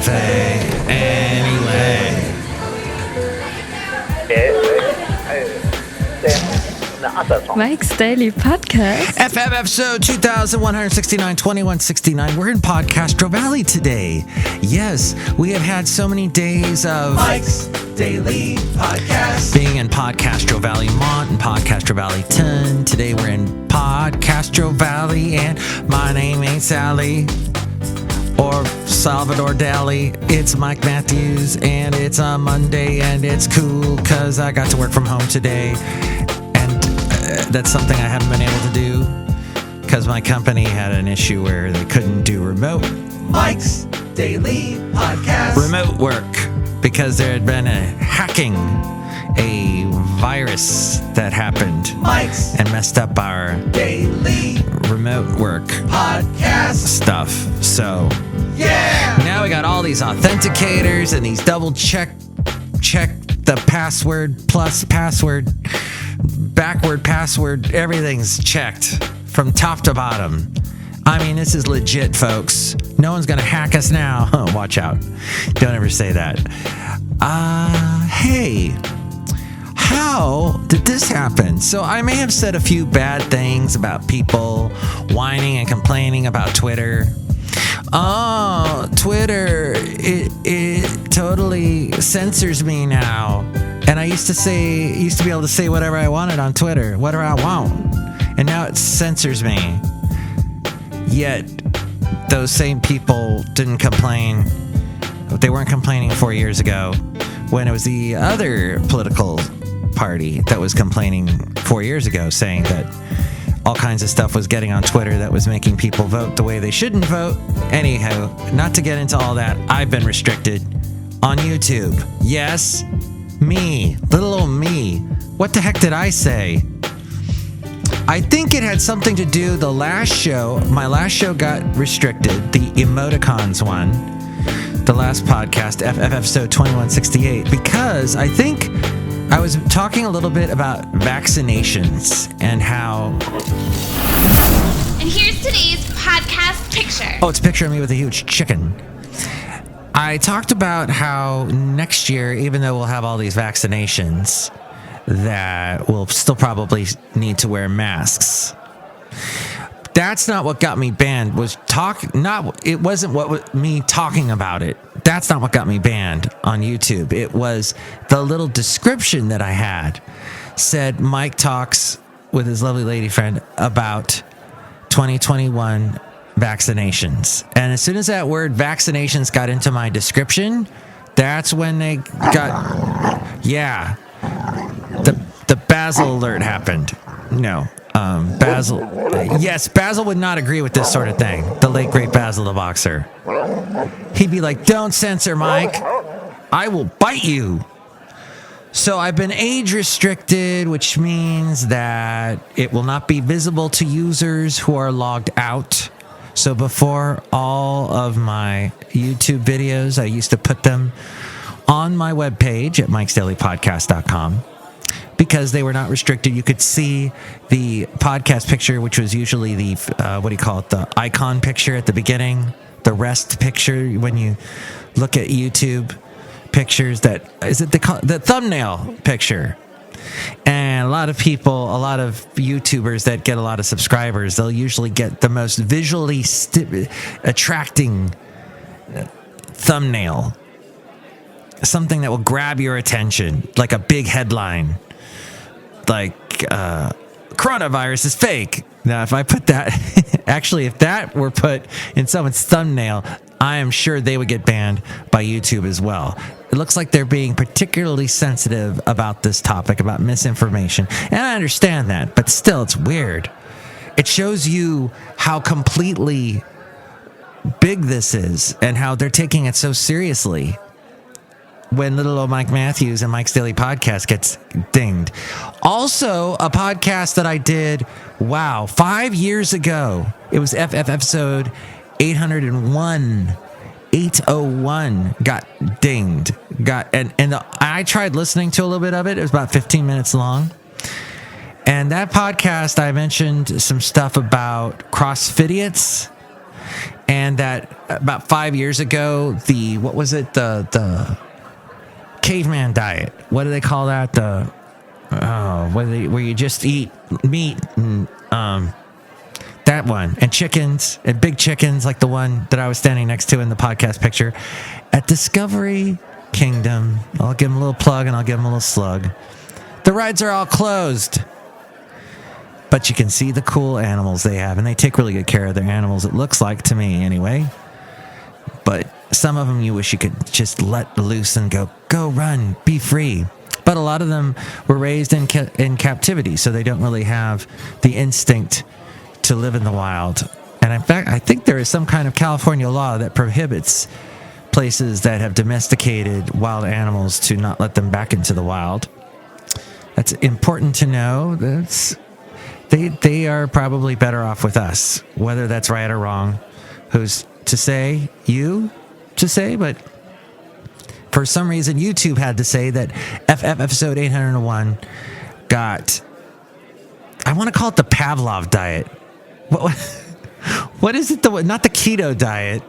cafe anyway. Mike's Daily Podcast. FF episode 2169, 2169. We're in Podcastro Valley today. Yes, we have had so many days of Mike's Daily Podcast. Being in Podcastro Valley Mont and Podcastro Valley 10. Today we're in Podcastro Valley and my name ain't Sally or Salvador Dali. It's Mike Matthews and it's a Monday and it's cool because I got to work from home today. That's something I haven't been able to do because my company had an issue where they couldn't do remote Mike's Daily Podcast. Remote work because there had been a virus that happened Mike's and messed up our Daily remote work Podcast stuff. So yeah, now we got all these authenticators and these double check the password plus password. Backward password, everything's checked from top to bottom. I mean, this is legit, folks. No one's gonna hack us now. Oh, watch out. Don't ever say that. Hey, how did this happen? So I may have said a few bad things about people whining and complaining about Twitter. Oh, Twitter, it totally censors me now. And I used to be able to say whatever I wanted on Twitter, whatever I want. And now it censors me. Yet, those same people didn't complain. They weren't complaining 4 years ago when it was the other political party that was complaining 4 years ago, saying that all kinds of stuff was getting on Twitter that was making people vote the way they shouldn't vote. Anyhow, not to get into all that, I've been restricted on YouTube. Yes, me, little old me. What the heck did I say? I think it had something to do, my last show got restricted, the emoticons one, the last podcast, episode 2168, because I think I was talking a little bit about vaccinations and how... And here's today's podcast picture. Oh, it's a picture of me with a huge chicken. I talked about how next year, even though we'll have all these vaccinations, that we'll still probably need to wear masks. That's not what got me banned. It wasn't me talking about it. That's not what got me banned on YouTube. It was the little description that I had said Mike talks with his lovely lady friend about 2021 vaccinations. And as soon as that word vaccinations got into my description, that's when they got, yeah, the Basil alert happened. No, Basil. Yes, Basil would not agree with this sort of thing. The late, great Basil the boxer. He'd be like, don't censor, Mike. I will bite you. So I've been age restricted, which means that it will not be visible to users who are logged out. So before, all of my YouTube videos, I used to put them on my webpage at mikesdailypodcast.com because they were not restricted. You could see the podcast picture, which was usually the, the icon picture at the beginning, the rest picture when you look at YouTube pictures, the thumbnail picture. And a lot of YouTubers that get a lot of subscribers, they'll usually get the most visually attracting thumbnail. Something that will grab your attention, like a big headline, like coronavirus is fake. Now, if I put that, actually, if that were put in someone's thumbnail, I am sure they would get banned by YouTube as well. It looks like they're being particularly sensitive about this topic, about misinformation. And I understand that, but still, it's weird. It shows you how completely big this is and how they're taking it so seriously when little old Mike Matthews and Mike's Daily Podcast gets dinged. Also, a podcast that I did, 5 years ago. It was episode 801. 801 got dinged. I tried listening to a little bit of it. It was about 15 minutes long. And that podcast, I mentioned some stuff about CrossFitians And that about 5 years ago, the caveman diet. What do they call that? Where you just eat meat and that one, and chickens, and big chickens like the one that I was standing next to in the podcast picture at Discovery Kingdom. I'll give them a little plug and I'll give them a little slug. The rides are all closed, but you can see the cool animals they have, and they take really good care of their animals, it looks like to me anyway. But some of them you wish you could just let loose and go run, be free. But a lot of them were raised in captivity, so they don't really have the instinct to live in the wild. And in fact, I think there is some kind of California law that prohibits places that have domesticated wild animals to not let them back into the wild. That's important to know. They are probably better off with us, whether that's right or wrong. Who's to say? You to say? But for some reason, YouTube had to say that FF episode 801 got, I want to call it the Pavlov diet. What is it? Not the keto diet.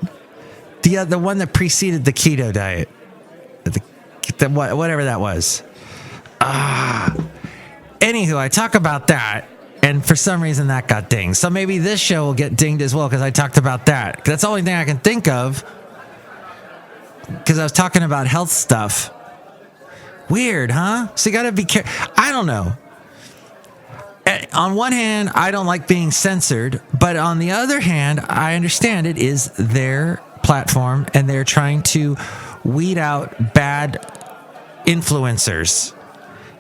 The one that preceded the keto diet. Whatever that was. Anywho, I talk about that, and for some reason that got dinged. So maybe this show will get dinged as well because I talked about that. That's the only thing I can think of because I was talking about health stuff. Weird, huh? So you got to be careful. I don't know. On one hand, I don't like being censored, but on the other hand, I understand it is their platform and they're trying to weed out bad influencers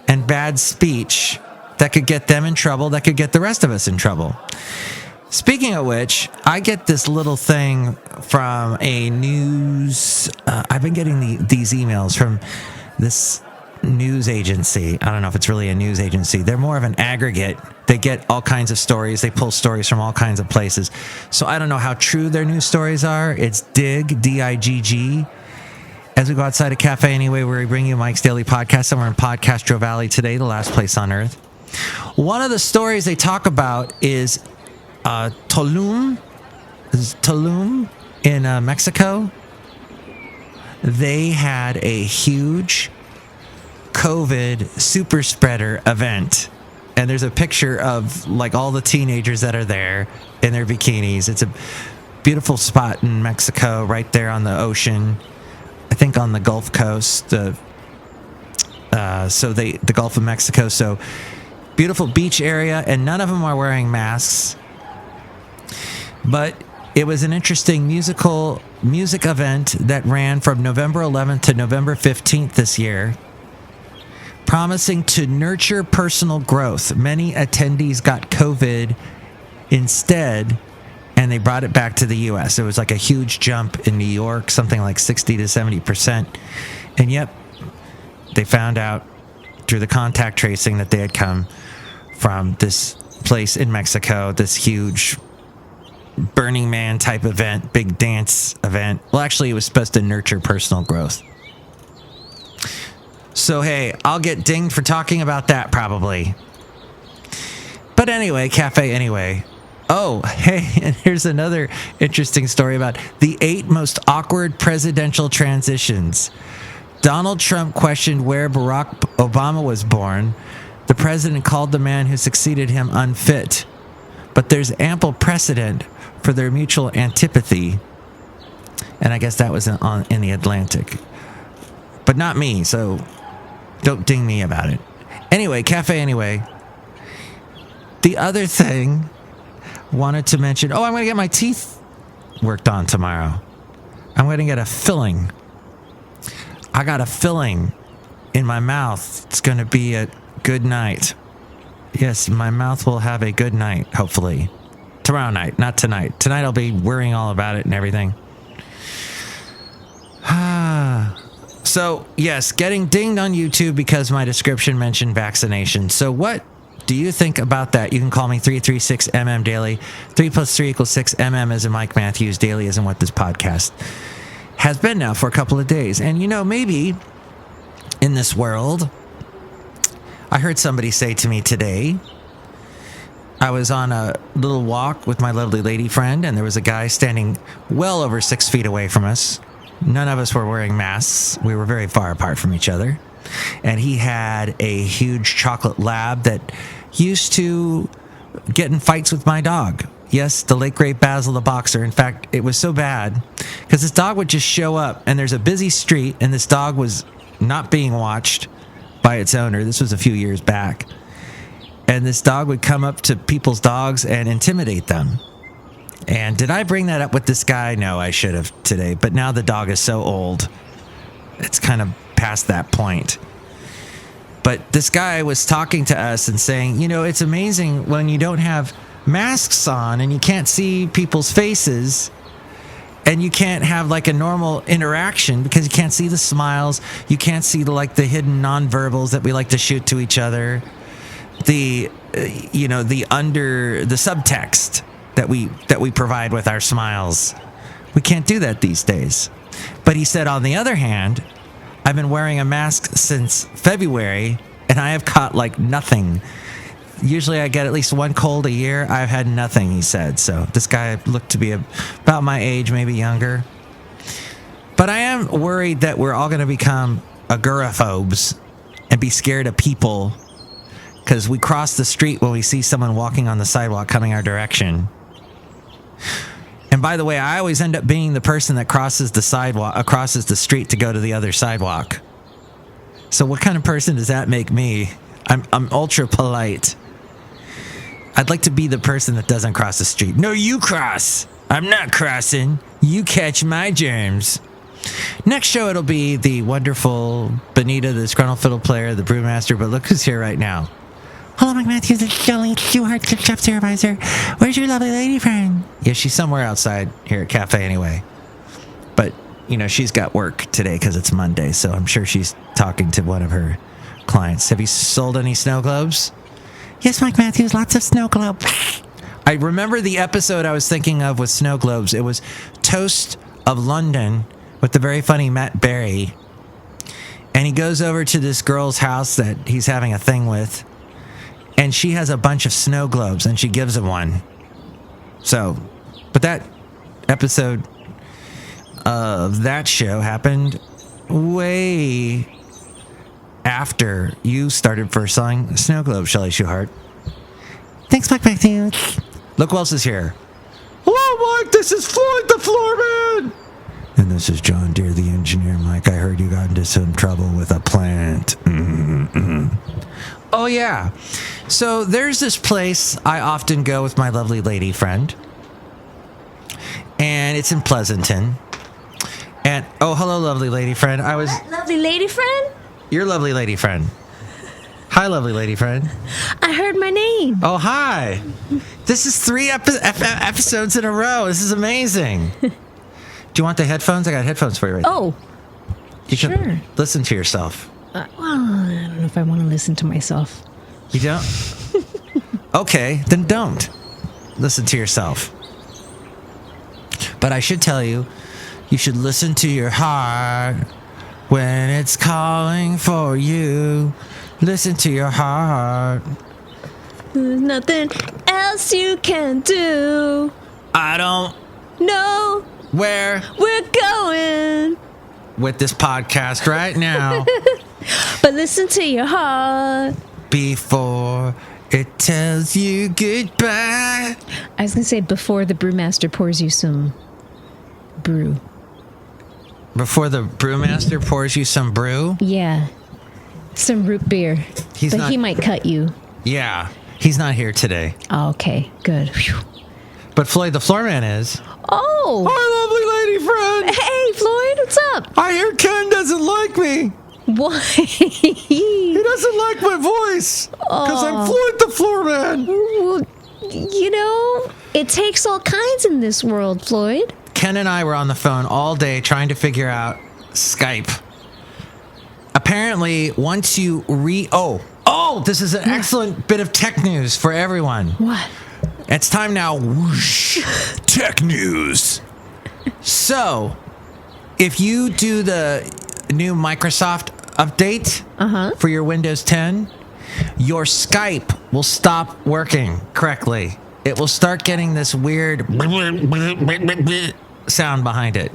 and bad speech that could get them in trouble, that could get the rest of us in trouble. Speaking of which, I get this little thing from a news... I've been getting these emails from this news agency. I don't know if it's really a news agency. They're more of an aggregate. They get all kinds of stories. They pull stories from all kinds of places. So I don't know how true their news stories are. It's Dig, D-I-G-G. As we go outside a cafe anyway, where we bring you Mike's Daily Podcast, somewhere in Podcastro Valley today, the last place on earth. One of the stories they talk about is Tulum in Mexico. They had a huge COVID super spreader event, and there's a picture of like all the teenagers that are there in their bikinis. It's a beautiful spot in Mexico, right there on the ocean. I think on the Gulf Coast, the Gulf of Mexico. So beautiful beach area, and none of them are wearing masks. But it was an interesting music event that ran from November 11th to November 15th this year, promising to nurture personal growth. Many attendees got COVID instead, and they brought it back to the U.S. It was like a huge jump in New York, something like 60 to 70%. And yep, they found out through the contact tracing that they had come from this place in Mexico, this huge Burning Man type event, big dance event. Well, actually, it was supposed to nurture personal growth. So, hey, I'll get dinged for talking about that probably. But anyway, cafe anyway. Oh, hey, and here's another interesting story about the 8 most awkward presidential transitions. Donald Trump questioned where Barack Obama was born. The president called the man who succeeded him unfit. But there's ample precedent for their mutual antipathy. And I guess that was in the Atlantic. But not me, so don't ding me about it. Anyway, cafe anyway. The other thing wanted to mention, I'm going to get my teeth worked on tomorrow. I'm going to get a filling. I got a filling in my mouth. It's going to be a good night. Yes, my mouth will have a good night, hopefully. Tomorrow night, not tonight. Tonight I'll be worrying all about it and everything. So, yes, getting dinged on YouTube because my description mentioned vaccination. So what do you think about that? You can call me 336MM Daily. 3 plus 3 equals 6. MM as in Mike Matthews. Daily as in what this podcast has been now for a couple of days. And, maybe in this world, I heard somebody say to me today, I was on a little walk with my lovely lady friend, and there was a guy standing well over 6 feet away from us. None of us were wearing masks. We were very far apart from each other. And he had a huge chocolate lab that used to get in fights with my dog. Yes, the late great Basil the boxer. In fact, it was so bad because this dog would just show up, and there's a busy street, and this dog was not being watched by its owner. This was a few years back. And this dog would come up to people's dogs and intimidate them. And did I bring that up with this guy? No, I should have today. But now the dog is so old, it's kind of past that point. But this guy was talking to us and saying, you know, it's amazing when you don't have masks on and you can't see people's faces and you can't have like a normal interaction because you can't see the smiles. You can't see the hidden nonverbals that we like to shoot to each other. The subtext that we provide with our smiles. We can't do that these days. But he said, on the other hand, I've been wearing a mask since February, and I have caught like nothing. Usually I get at least one cold a year. I've had nothing, he said. So this guy looked to be about my age, maybe younger. But I am worried that we're all going to become agoraphobes and be scared of people because we cross the street when we see someone walking on the sidewalk coming our direction. And by the way, I always end up being the person that crosses the street to go to the other sidewalk. So what kind of person does that make me? I'm ultra polite. I'd like to be the person that doesn't cross the street. No, you cross. I'm not crossing. You catch my germs. Next show, it'll be the wonderful Benita, the Disgruntled Fiddle Player, the Brewmaster. But look who's here right now. Hello, Mike Matthews, it's Chely Shoehart, chef supervisor. Where's your lovely lady friend? Yeah, she's somewhere outside here at Cafe anyway. But, you know, she's got work today because it's Monday, so I'm sure she's talking to one of her clients. Have you sold any snow globes? Yes, Mike Matthews, lots of snow globes. I remember the episode I was thinking of with snow globes. It was Toast of London with the very funny Matt Berry. And he goes over to this girl's house that he's having a thing with. And she has a bunch of snow globes, and she gives him one. So, but that episode of that show happened way after you started first selling snow globes, Chely Shoehart. Thanks, Mike Matthews. Look who else is here. Hello, Mike. This is Floyd the Floorman. And this is John Deere, the engineer. Mike, I heard you got into some trouble with a plant. Oh, yeah. So there's this place I often go with my lovely lady friend. And it's in Pleasanton. And, oh, hello, lovely lady friend. Lovely lady friend? Your lovely lady friend. Hi, lovely lady friend. I heard my name. Oh, hi. This is 3 episodes in a row. This is amazing. Do you want the headphones? I got headphones for you right Oh, You sure. can listen to yourself. Well, I don't know if I want to listen to myself. You don't? Okay, then don't. Listen to yourself. But I should tell you, you should listen to your heart when it's calling for you. Listen to your heart. There's nothing else you can do. I don't know where we're going with this podcast right now. But listen to your heart before it tells you goodbye. I was going to say before the brewmaster pours you some brew. Before the brewmaster pours you some brew? Yeah. Some root beer. He might cut you. Yeah. He's not here today. Oh, okay. Good. Whew. But Floyd the Floorman is. Oh. Hi, lovely lady friend. Hey, Floyd. What's up? I hear Ken doesn't like me. Why? He doesn't like my voice. Because I'm Floyd the Floorman. Well, you know, it takes all kinds in this world, Floyd. Ken and I were on the phone all day trying to figure out Skype. Apparently, once you this is an excellent bit of tech news for everyone. What? It's time now. Whoosh. Tech news. So, if you do the new Microsoft update for your Windows 10, your Skype will stop working correctly. It will start getting this weird sound behind it,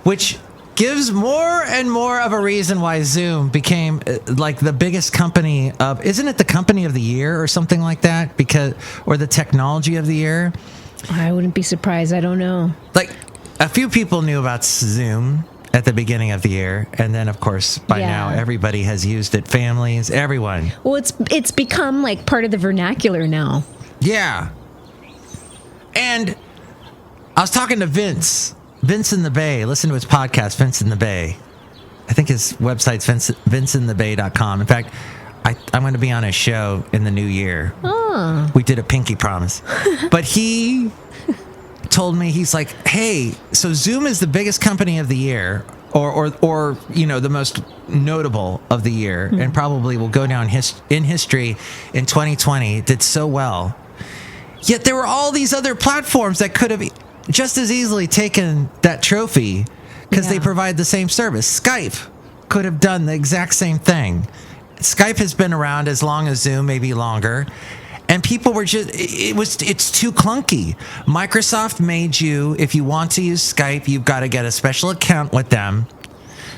which gives more and more of a reason why Zoom became like the biggest company of, isn't it the company of the year or something like that? Or the technology of the year? I wouldn't be surprised. I don't know. Like, a few people knew about Zoom at the beginning of the year, and then of course by now everybody has used it. Families, everyone. Well, it's become like part of the vernacular now. Yeah. And I was talking to Vince in the Bay. Listen to his podcast, Vince in the Bay. I think his website's vinceinthebay.com. In fact, I'm going to be on his show in the new year. Oh. We did a pinky promise. But he told me, he's like, hey, so Zoom is the biggest company of the year, or you know, the most notable of the year, and probably will go down in history in 2020. It did so well. Yet there were all these other platforms that could have just as easily taken that trophy because they provide the same service. Skype could have done the exact same thing. Skype has been around as long as Zoom, maybe longer. And people were just, it's too clunky. Microsoft made you, if you want to use Skype, you've got to get a special account with them.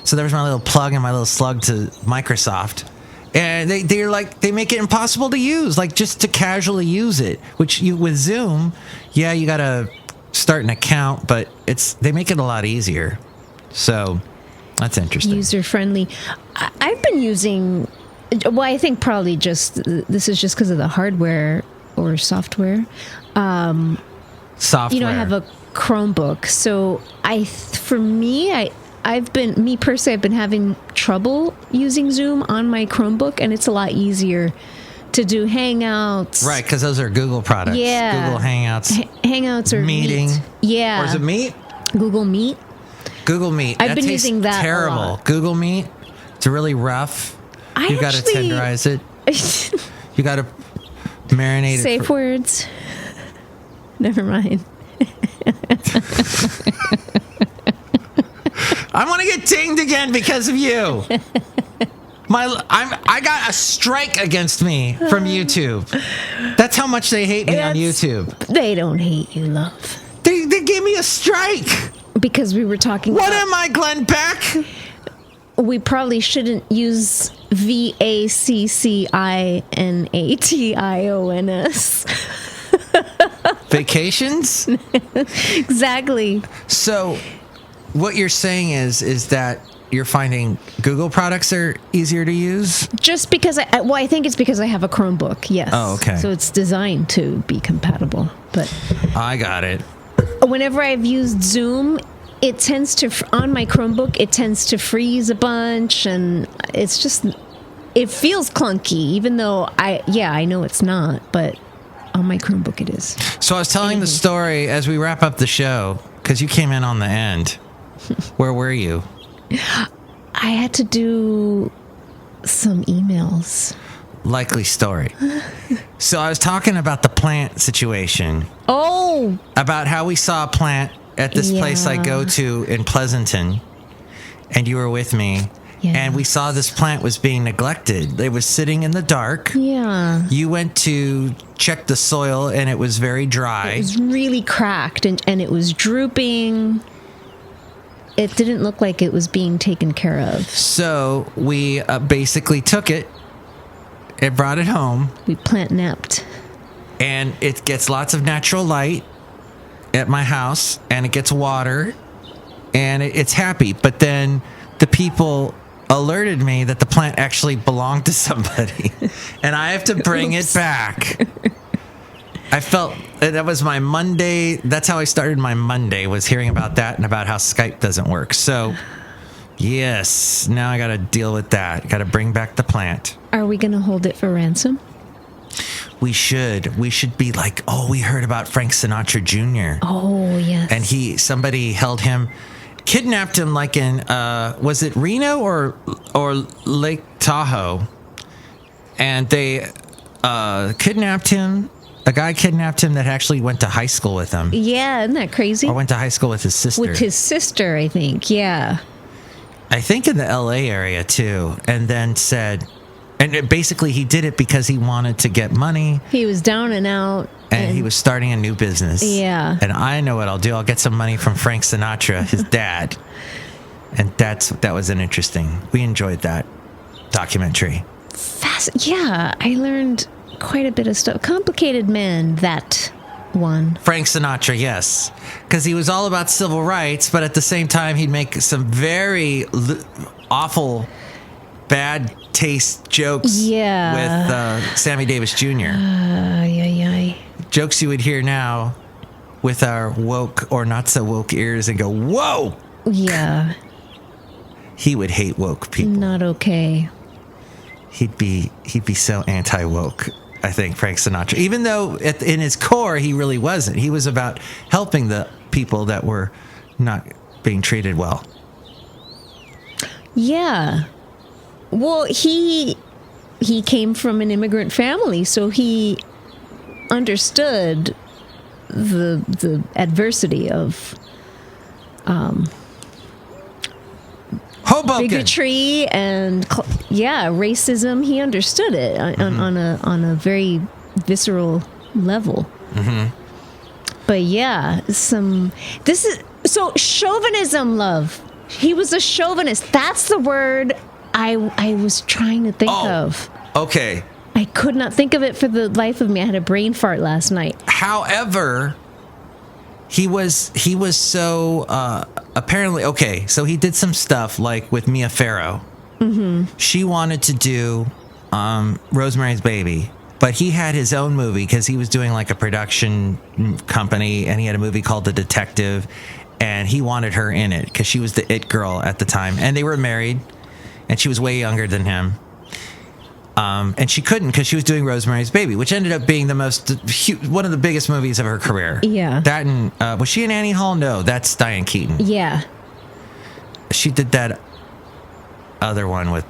So there's my little plug and my little slug to Microsoft. And they're like, they make it impossible to use, like just to casually use it. Which with Zoom, you got to start an account, but they make it a lot easier. So that's interesting. User friendly. I've been using, well, I think probably this is just because of the hardware or software. Software. You know, I have a Chromebook, so I've been having trouble using Zoom on my Chromebook, and it's a lot easier to do Hangouts. Right, because those are Google products. Yeah. Google Hangouts. Hangouts or Meeting. Meet. Yeah. Or is it Meet? Google Meet. Google Meet. I've been using that terrible. a lot. Google Meet. It's really rough. You got to tenderize it. You got to marinate it. Safe words. Never mind. I want to get dinged again because of you. I got a strike against me from YouTube. That's how much they hate me on YouTube. They don't hate you, love. They gave me a strike. Because we were talking What am I, Glenn Beck? We probably shouldn't use VACCINATIONS. Vacations? Exactly. So what you're saying is that you're finding Google products are easier to use? Just because I think it's because I have a Chromebook, yes. Oh, okay. So it's designed to be compatible. But I got it. whenever I've used Zoom, it tends to, on my Chromebook, it tends to freeze a bunch, and it's just, it feels clunky, even though I know it's not, but on my Chromebook it is. So I was telling the story as we wrap up the show, because you came in on the end. Where were you? I had to do some emails. Likely story. So I was talking about the plant situation. Oh! About how we saw a plant at this place I go to in Pleasanton, and you were with me. Yeah. And we saw this plant was being neglected. It was sitting in the dark. Yeah. You went to check the soil, and it was very dry. It was really cracked, and it was drooping. It didn't look like it was being taken care of. So we basically took it and brought it home. We plant napped. And it gets lots of natural light at my house, and it gets water, and it's happy. But then the people alerted me that the plant actually belonged to somebody, and I have to bring it back. I felt that was my Monday. That's how I started my Monday, was hearing about that and about how Skype doesn't work. So, yes, now I got to deal with that. Got to bring back the plant. Are we going to hold it for ransom? We should. We should be like, oh, we heard about Frank Sinatra Jr. Oh, yes. And somebody held him, kidnapped him like in, was it Reno or Lake Tahoe? And they kidnapped him. A guy kidnapped him that actually went to high school with him. Yeah, isn't that crazy? Or went to high school with his sister. With his sister, I think, yeah. I think in the LA area too. And then said, And basically, he did it because he wanted to get money. He was down and out. And he was starting a new business. Yeah. And I know what I'll do. I'll get some money from Frank Sinatra, his dad. And that was an interesting. We enjoyed that documentary. Yeah, I learned quite a bit of stuff. Complicated man, that one. Frank Sinatra, yes. Because he was all about civil rights, but at the same time, he'd make some very awful, bad taste jokes with Sammy Davis Jr. Jokes you would hear now with our woke or not so woke ears and go, whoa! Yeah. He would hate woke people. Not okay. He'd be so anti-woke, I think, Frank Sinatra. Even though in his core, he really wasn't. He was about helping the people that were not being treated well. Yeah. Well, he came from an immigrant family, so he understood the adversity of Hoboken. bigotry and racism. He understood it on a very visceral level. Mm-hmm. But yeah, so chauvinism, love. He was a chauvinist. That's the word I was trying to think of. Okay. I could not think of it for the life of me. I had a brain fart last night. However, he was so apparently okay. So he did some stuff like with Mia Farrow. Mm-hmm. She wanted to do Rosemary's Baby, but he had his own movie because he was doing like a production company, and he had a movie called The Detective, and he wanted her in it because she was the it girl at the time, and they were married, and she was way younger than him. And she couldn't because she was doing Rosemary's Baby, which ended up being one of the biggest movies of her career. Yeah. That and was she in Annie Hall? No, that's Diane Keaton. Yeah. She did that other one with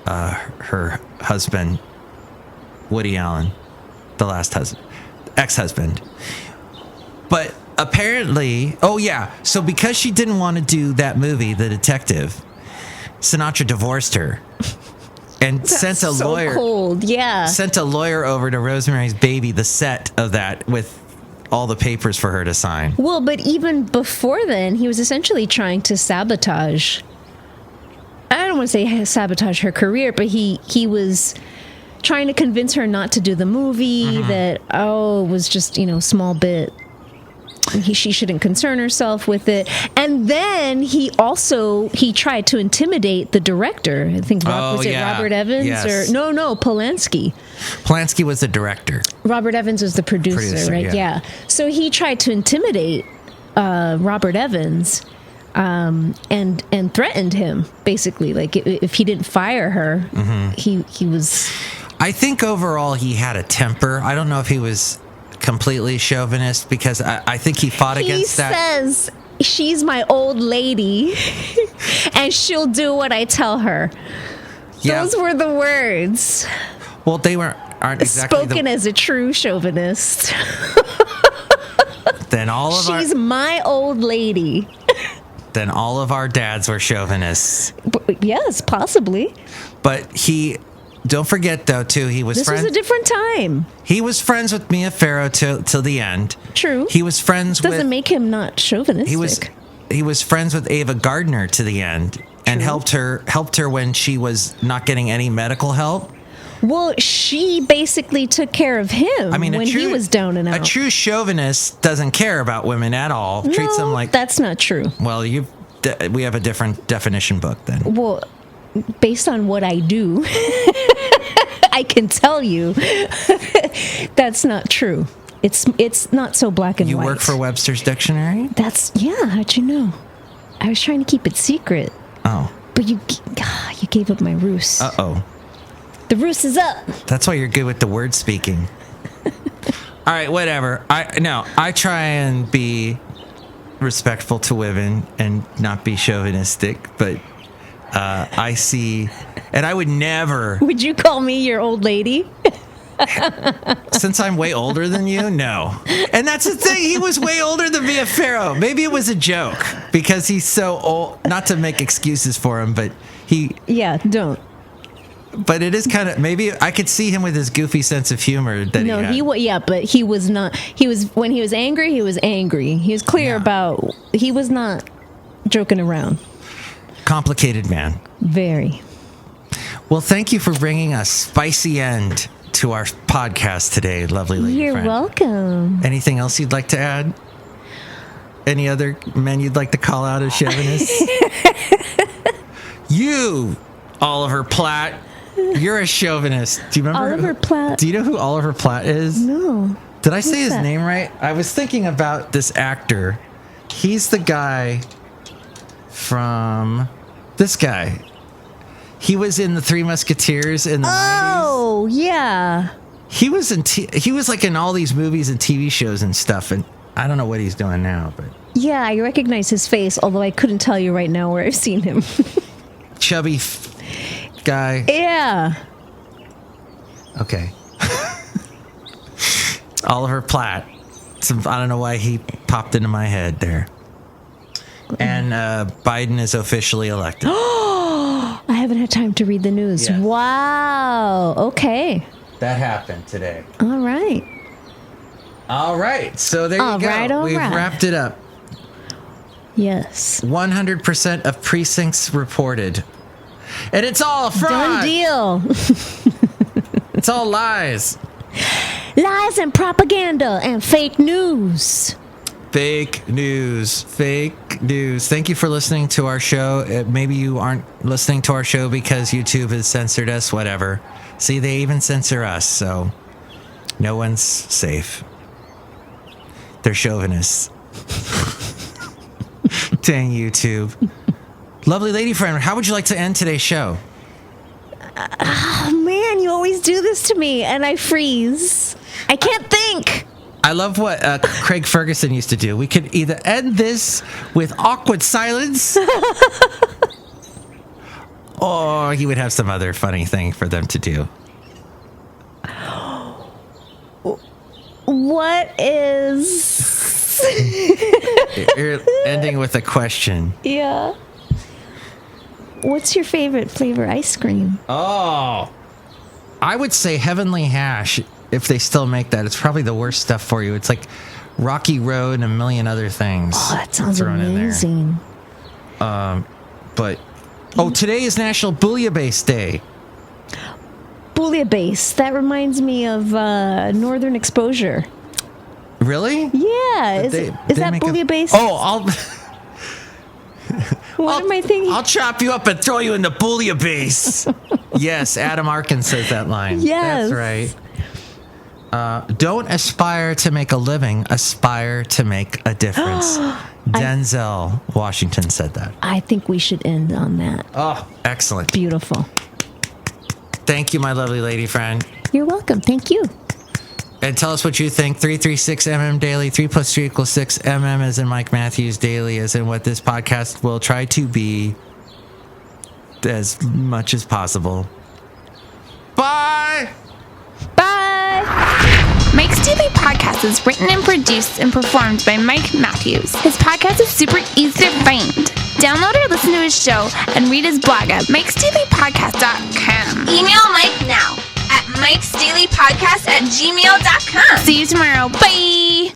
her husband, Woody Allen, the last ex-husband. But apparently, so because she didn't want to do that movie, The Detective, Sinatra divorced her. And sent a lawyer over to Rosemary's Baby, the set of that, with all the papers for her to sign. Well, but even before then, he was essentially trying to sabotage. I don't want to say sabotage her career, but he was trying to convince her not to do the movie. Mm-hmm. That it was just small bit. She shouldn't concern herself with it. And then he tried to intimidate the director. I think Robert Evans? Yes. Or no, Polanski. Polanski was the director. Robert Evans was the producer, right? Yeah. So he tried to intimidate Robert Evans and threatened him, basically. Like, if he didn't fire her, mm-hmm. he was... I think overall he had a temper. I don't know if he was completely chauvinist, because I think he fought against that. He says, she's my old lady, and she'll do what I tell her. Yeah. Those were the words. Well, they aren't exactly spoken as a true chauvinist. Then she's my old lady. Then all of our dads were chauvinists. Yes, possibly. But don't forget, though, too, This was a different time. He was friends with Mia Farrow till the end. True. He was friends with... Doesn't make him not chauvinistic. He was friends with Ava Gardner to the end. And helped her when she was not getting any medical help. Well, she basically took care of him when he was down and out. A true chauvinist doesn't care about women at all. Treats them like... that's not true. Well, we have a different definition book then. Well, based on what I do, I can tell you that's not true. It's not so black and white. You work for Webster's Dictionary? How'd you know? I was trying to keep it secret. Oh. But you gave up my ruse. Uh-oh. The ruse is up. That's why you're good with the word speaking. All right, whatever. I try and be respectful to women and not be chauvinistic, but I see, and I would never. Would you call me your old lady? Since I'm way older than you, no. And that's the thing. He was way older than Mia Farrow. Maybe it was a joke because he's so old. Not to make excuses for him, but he. Yeah, don't. But it is kind of, maybe I could see him with his goofy sense of humor that No, he had. yeah, but he was not. He was, when he was angry, he was angry. He was clear about, he was not joking around. Complicated man. Very. Well, thank you for bringing a spicy end to our podcast today, lovely lady You're friend. welcome. Anything else you'd like to add? Any other men you'd like to call out as chauvinists? You, Oliver Platt, you're a chauvinist. Do you remember Oliver Platt? Do you know who Oliver Platt is? No. Did I say his that? name right? I was thinking about this actor. He's the guy from this guy. He was in the Three Musketeers in the 90s. Oh, yeah. He was he was like in all these movies and TV shows and stuff, and I don't know what he's doing now, but Yeah, I recognize his face, although I couldn't tell you right now where I've seen him. chubby guy. Yeah. Okay. Oliver Platt. I don't know why he popped into my head there. And Biden is officially elected. I haven't had time to read the news. Yes. Wow. Okay. That happened today. All right. All right. So there you go. We've wrapped it up. Yes. 100% of precincts reported. And it's all a fraud. Done deal. It's all lies. Lies and propaganda and fake news. Fake news. Fake news. Thank you for listening to our show. Maybe you aren't listening to our show because YouTube has censored us, whatever. See, they even censor us, so no one's safe. They're chauvinists. Dang YouTube. Lovely lady friend, how would you like to end today's show? Oh, man, you always do this to me, and I freeze. I can't think. I love what Craig Ferguson used to do. We could either end this with awkward silence, or he would have some other funny thing for them to do. What is... You're ending with a question. Yeah. What's your favorite flavor ice cream? Oh, I would say Heavenly Hash, if they still make that. It's probably the worst stuff for you. It's like Rocky Road and a million other things. Oh, that sounds thrown in there. amazing. But, today is National Bouillabaisse Day. Bouillabaisse. That reminds me of Northern Exposure. Really? Yeah. Is They that make bouillabaisse? What am I thinking? I'll chop you up and throw you in the bouillabaisse. Yes, Adam Arkin says that line. Yes. That's right. Don't aspire to make a living, aspire to make a difference. Denzel Washington said that. I think we should end on that. Oh, excellent. Beautiful. Thank you, my lovely lady friend. You're welcome. Thank you. And tell us what you think. 336MM Daily. 3 + 3 = 6. MM as in Mike Matthews. Daily as in what this podcast will try to be as much as possible. Bye! Bye. Mike's Daily Podcast is written and produced and performed by Mike Matthews. His podcast is super easy to find. Download or listen to his show and read his blog at mikesdailypodcast.com. Email Mike now at mikesdailypodcast@gmail.com. See you tomorrow. Bye!